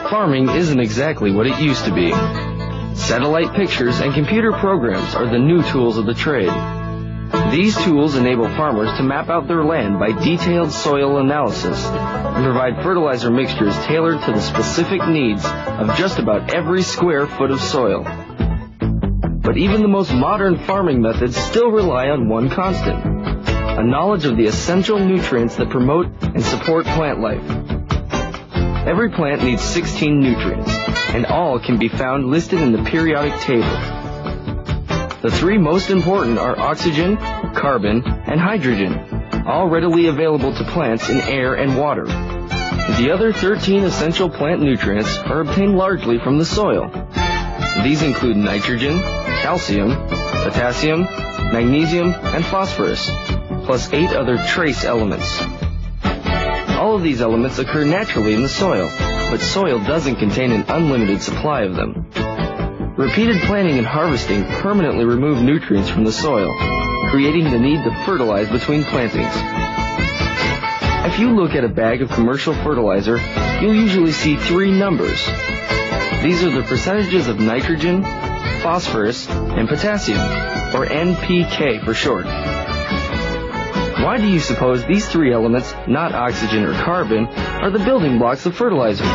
Farming isn't exactly what it used to be. Satellite pictures and computer programs are the new tools of the trade. These tools enable farmers to map out their land by detailed soil analysis and provide fertilizer mixtures tailored to the specific needs of just about every square foot of soil. But even the most modern farming methods still rely on one constant: a knowledge of the essential nutrients that promote and support plant life. Every plant needs 16 nutrients, and all can be found listed in the periodic table. The three most important are oxygen, carbon, and hydrogen, all readily available to plants in air and water. The other 13 essential plant nutrients are obtained largely from the soil. These include nitrogen, calcium, potassium, magnesium, and phosphorus, plus 8 other trace elements. All of these elements occur naturally in the soil, but soil doesn't contain an unlimited supply of them. Repeated planting and harvesting permanently remove nutrients from the soil, creating the need to fertilize between plantings. If you look at a bag of commercial fertilizer, you'll usually see 3 numbers. These are the percentages of nitrogen, phosphorus, and potassium, or NPK for short. Why do you suppose these 3 elements, not oxygen or carbon, are the building blocks of fertilizer?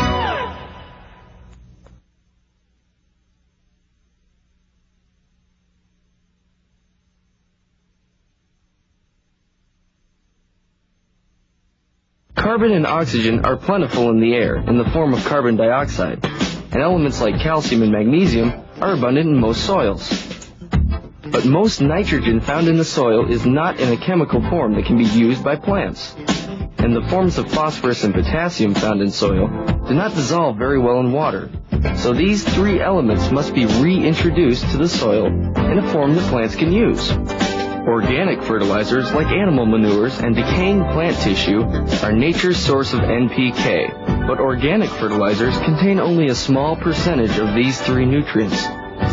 Carbon and oxygen are plentiful in the air in the form of carbon dioxide, and elements like calcium and magnesium are abundant in most soils. But most nitrogen found in the soil is not in a chemical form that can be used by plants. And the forms of phosphorus and potassium found in soil do not dissolve very well in water. So these 3 elements must be reintroduced to the soil in a form that plants can use. Organic fertilizers like animal manures and decaying plant tissue are nature's source of NPK, but organic fertilizers contain only a small percentage of these 3 nutrients,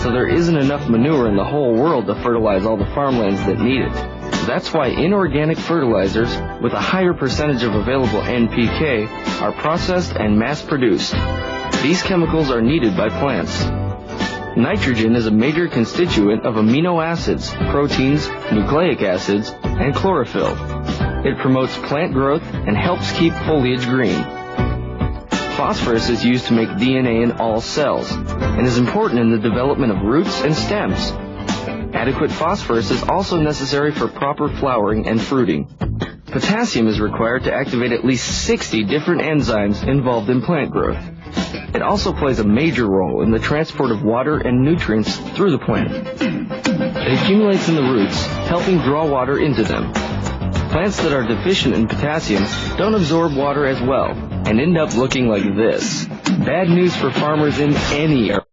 so there isn't enough manure in the whole world to fertilize all the farmlands that need it. That's why inorganic fertilizers with a higher percentage of available NPK are processed and mass-produced. These chemicals are needed by plants. Nitrogen is a major constituent of amino acids, proteins, nucleic acids, and chlorophyll. It promotes plant growth and helps keep foliage green. Phosphorus is used to make DNA in all cells and is important in the development of roots and stems. Adequate phosphorus is also necessary for proper flowering and fruiting. Potassium is required to activate at least 60 different enzymes involved in plant growth. It also plays a major role in the transport of water and nutrients through the plant. It accumulates in the roots, helping draw water into them. Plants that are deficient in potassium don't absorb water as well and end up looking like this. Bad news for farmers in any area.